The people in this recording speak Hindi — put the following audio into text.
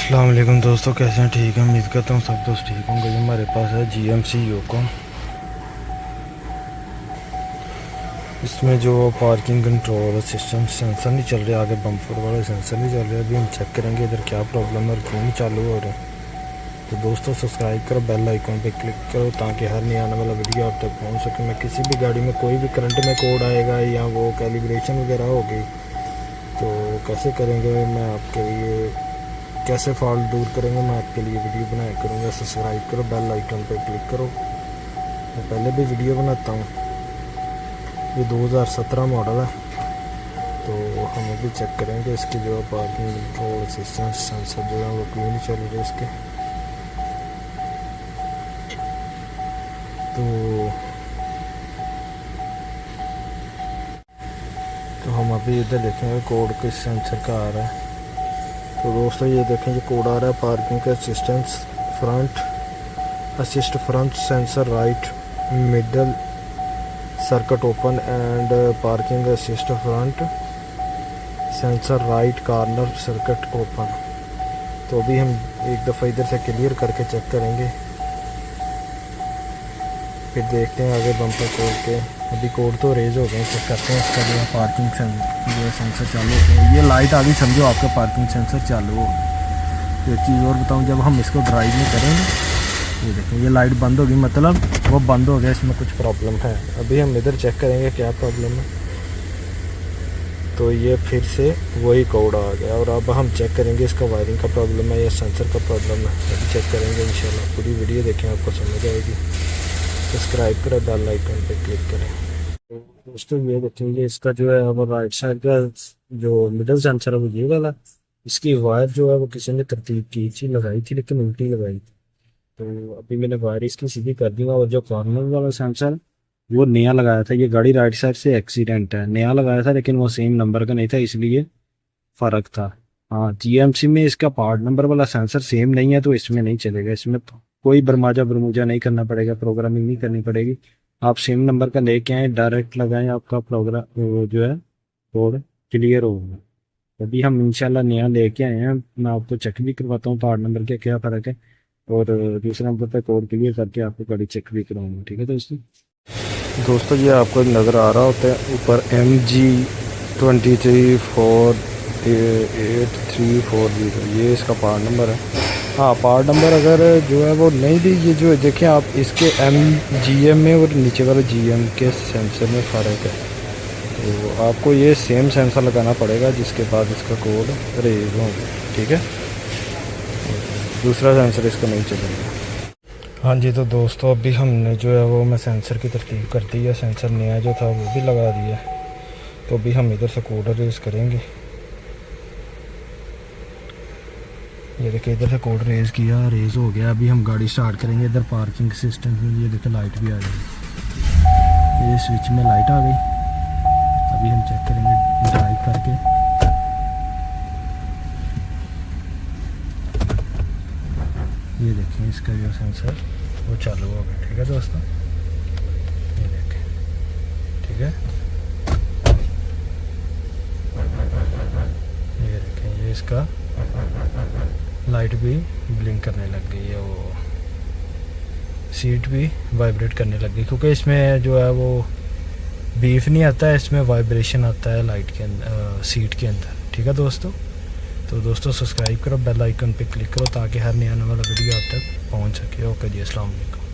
अस्सलाम वालेकुम दोस्तों, कैसे हैं? ठीक है, उम्मीद करता हूँ सब दोस्त ठीक होंगे। ये हमारे पास है GMC योको। इसमें जो पार्किंग कंट्रोल सिस्टम सेंसर नहीं चल रहा, आगे बम्पर वाला सेंसर नहीं चल रहा। अभी हम चेक करेंगे इधर क्या प्रॉब्लम है और क्यों नहीं चालू हो रहा है। तो दोस्तों सब्सक्राइब करो, बेल आइकॉन पे क्लिक करो ताकि हर नया आने वाला वीडियो आप तक पहुँच सके। मैं किसी भी गाड़ी में कोई भी करंट में कोड आएगा या वो कैलिब्रेशन वगैरह होगी तो कैसे करेंगे, मैं आपके लिए कैसे फॉल्ट दूर करेंगे मैं आपके लिए वीडियो बनाया करूँगा। सब्सक्राइब करो, बेल आइकन पे क्लिक करो। मैं पहले भी वीडियो बनाता हूँ। ये 2017 मॉडल है। तो हम अभी चेक करेंगे इसके जो पार्किंग कंट्रोल सिस्टम सेंसर जो है वो क्यों नहीं चल रहे इसके। तो हम अभी इधर देखेंगे कोड किस सेंसर का आ रहा है। तो दोस्तों ये देखें, ये कोड आ रहा है पार्किंग का assistance front assist front sensor right middle circuit open and parking assist front sensor right corner circuit open. तो अभी हम एक दफ़ा इधर से क्लियर करके चेक करेंगे, फिर देखते हैं आगे बम्पर खोल के। अभी कोड तो रेज हो गए, चेक करते हैं इसका जो पार्किंग जो सेंसर चालू होते हैं। ये लाइट आ गई, समझो आपका पार्किंग सेंसर चालू हो। एक चीज़ और बताऊं, जब हम इसको ड्राइव में करेंगे, ये देखें ये लाइट बंद होगी, मतलब वो बंद हो गया, इसमें कुछ प्रॉब्लम है। अभी हम इधर चेक करेंगे क्या प्रॉब्लम है। तो ये फिर से वही कोड आ गया और अब हम चेक करेंगे इसका वायरिंग का प्रॉब्लम है या सेंसर का प्रॉब्लम है। अभी चेक करेंगे इंशाल्लाह। पूरी वीडियो देखें, आपको समझ आएगी। सब्सक्राइब करें, बेल आइकन पे क्लिक करें। तो दोस्तों ये देखेंगे इसका जो है वो राइट साइड का जो मिडल सेंसर है वो ये वाला, इसकी वायर जो है वो किसी ने तरतीब की थी, लगाई थी, लेकिन उल्टी लगाई थी। तो अभी मैंने वायर इसकी सीधी कर दी और जो कॉर्नर वाला सेंसर वो नया लगाया था। ये गाड़ी राइट साइड से एक्सीडेंट है, नया लगाया था लेकिन वो सेम नंबर का नहीं था, इसलिए फ़र्क था। हाँ, GMC में इसका पार्ट नंबर वाला सेंसर सेम नहीं है तो इसमें नहीं चलेगा। इसमें कोई बरमूजा नहीं करना पड़ेगा, प्रोग्रामिंग नहीं करनी पड़ेगी। आप सेम नंबर का लेके आए, डायरेक्ट लगाएं, आपका प्रोग्राम वो जो है कोड क्लियर होगा। अभी हम इंशाल्लाह नया लेके आए हैं, मैं आपको चेक भी करवाता हूँ पार्ट नंबर के क्या फ़र्क है, और दूसरे नंबर पर कोड क्लियर करके आपको गाड़ी चेक भी कराऊंगा। ठीक है दोस्तों ये आपको नज़र आ रहा होता है ऊपर MG234834, ये इसका पार्ट नंबर है। हाँ, पार्ट नंबर अगर जो है वो नहीं दी, ये जो देखें आप इसके GM में और नीचे वाले GM के सेंसर में फ़र्क है। तो आपको ये सेम सेंसर लगाना पड़ेगा जिसके बाद इसका कोड रेज होगा। ठीक है, दूसरा सेंसर इसका नहीं चलेगा। हाँ जी, तो दोस्तों अभी हमने जो है वो मैं सेंसर की तरतीब कर दी है। सेंसर नया जो था वो भी लगा दिया। तो अभी हम इधर से कोड रेज करेंगे। ये देखिए इधर से कोड रेज किया, रेज हो गया। अभी हम गाड़ी स्टार्ट करेंगे। इधर पार्किंग सिस्टम में ये देखिए लाइट भी आ गई, ये स्विच में लाइट आ गई। अभी हम चेक करेंगे ड्राइव करके। ये देखें इसका जो सेंसर वो चालू हो गया। ठीक है दोस्तों, ये देखें। ठीक है, ये देखें, ये इसका लाइट भी ब्लिंक करने लग गई है, वो सीट भी वाइब्रेट करने लग गई, क्योंकि इसमें जो है वो बीफ नहीं आता है, इसमें वाइब्रेशन आता है लाइट के अंदर, सीट के अंदर। ठीक है दोस्तों, तो दोस्तों सब्सक्राइब करो, बेल आइकन पे क्लिक करो ताकि हर नया आने वाला वीडियो आप तक पहुंच सके। ओके जी, अस्सलाम वालेकुम।